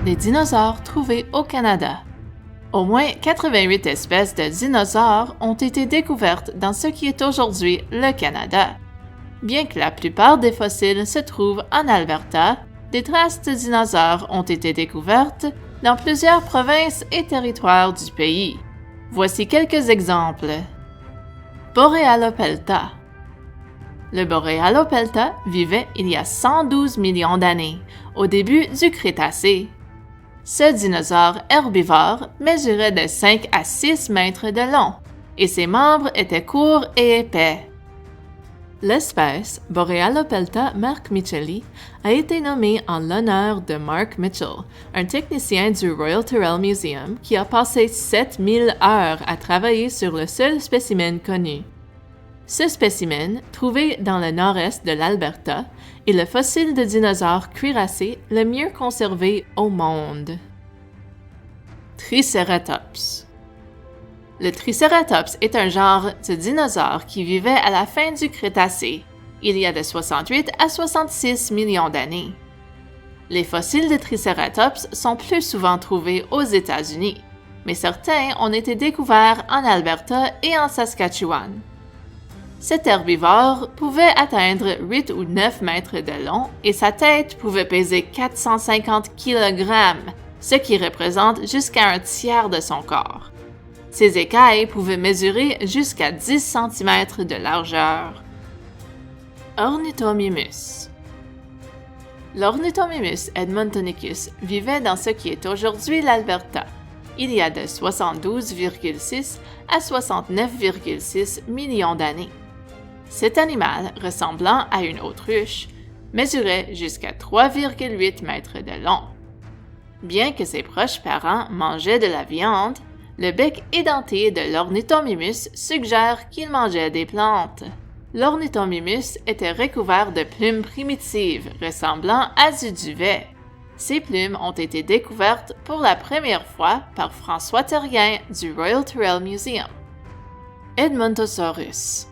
des dinosaures trouvés au Canada. Au moins 88 espèces de dinosaures ont été découvertes dans ce qui est aujourd'hui le Canada. Bien que la plupart des fossiles se trouvent en Alberta, des traces de dinosaures ont été découvertes dans plusieurs provinces et territoires du pays. Voici quelques exemples. Borealopelta. Le Borealopelta vivait il y a 112 millions d'années, au début du Crétacé. Ce dinosaure herbivore mesurait de 5 à 6 mètres de long, et ses membres étaient courts et épais. L'espèce Borealopelta markmitchelli a été nommée en l'honneur de Mark Mitchell, un technicien du Royal Tyrrell Museum qui a passé 7000 heures à travailler sur le seul spécimen connu. Ce spécimen, trouvé dans le nord-est de l'Alberta, est le fossile de dinosaure cuirassé le mieux conservé au monde. Triceratops. Le Triceratops est un genre de dinosaure qui vivait à la fin du Crétacé, il y a de 68 à 66 millions d'années. Les fossiles de Triceratops sont plus souvent trouvés aux États-Unis, mais certains ont été découverts en Alberta et en Saskatchewan. Cet herbivore pouvait atteindre 8 ou 9 mètres de long et sa tête pouvait peser 450 kg, ce qui représente jusqu'à un tiers de son corps. Ses écailles pouvaient mesurer jusqu'à 10 cm de largeur. Ornithomimus. L'Ornithomimus edmontonicus vivait dans ce qui est aujourd'hui l'Alberta, il y a de 72,6 à 69,6 millions d'années. Cet animal, ressemblant à une autruche, mesurait jusqu'à 3,8 mètres de long. Bien que ses proches parents mangeaient de la viande, le bec édenté de l'Ornithomimus suggère qu'il mangeait des plantes. L'Ornithomimus était recouvert de plumes primitives ressemblant à du duvet. Ces plumes ont été découvertes pour la première fois par François Terrien du Royal Tyrrell Museum. Edmontosaurus.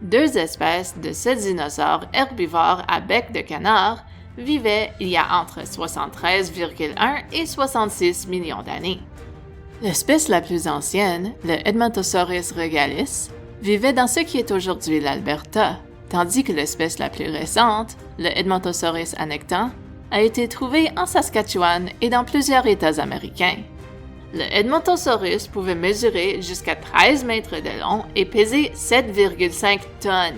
Deux espèces de ce dinosaure herbivore à bec de canard vivaient il y a entre 73,1 et 66 millions d'années. L'espèce la plus ancienne, le Edmontosaurus regalis, vivait dans ce qui est aujourd'hui l'Alberta, tandis que l'espèce la plus récente, le Edmontosaurus annectant, a été trouvée en Saskatchewan et dans plusieurs États américains. Le Edmontosaurus pouvait mesurer jusqu'à 13 mètres de long et peser 7,5 tonnes.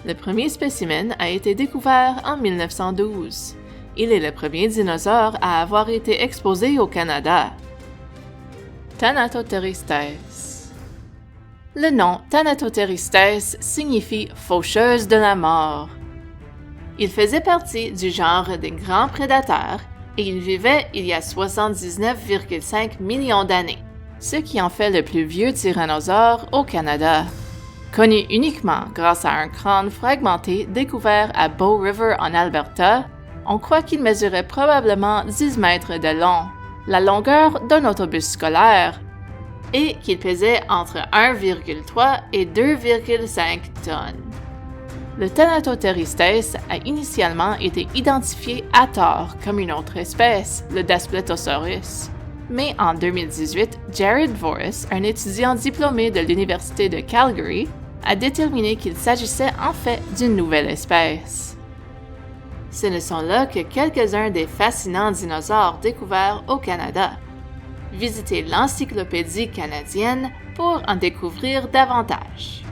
Le premier spécimen a été découvert en 1912. Il est le premier dinosaure à avoir été exposé au Canada. Thanatopteristes. Le nom Thanatopteristes signifie « faucheuse de la mort ». Il faisait partie du genre des grands prédateurs et il vivait il y a 79,5 millions d'années, ce qui en fait le plus vieux tyrannosaure au Canada. Connu uniquement grâce à un crâne fragmenté découvert à Bow River en Alberta, on croit qu'il mesurait probablement 10 mètres de long, la longueur d'un autobus scolaire, et qu'il pesait entre 1,3 et 2,5 tonnes. Le Thanatopteristes a initialement été identifié à tort comme une autre espèce, le Daspletosaurus. Mais en 2018, Jared Voris, un étudiant diplômé de l'Université de Calgary, a déterminé qu'il s'agissait en fait d'une nouvelle espèce. Ce ne sont là que quelques-uns des fascinants dinosaures découverts au Canada. Visitez l'Encyclopédie canadienne pour en découvrir davantage.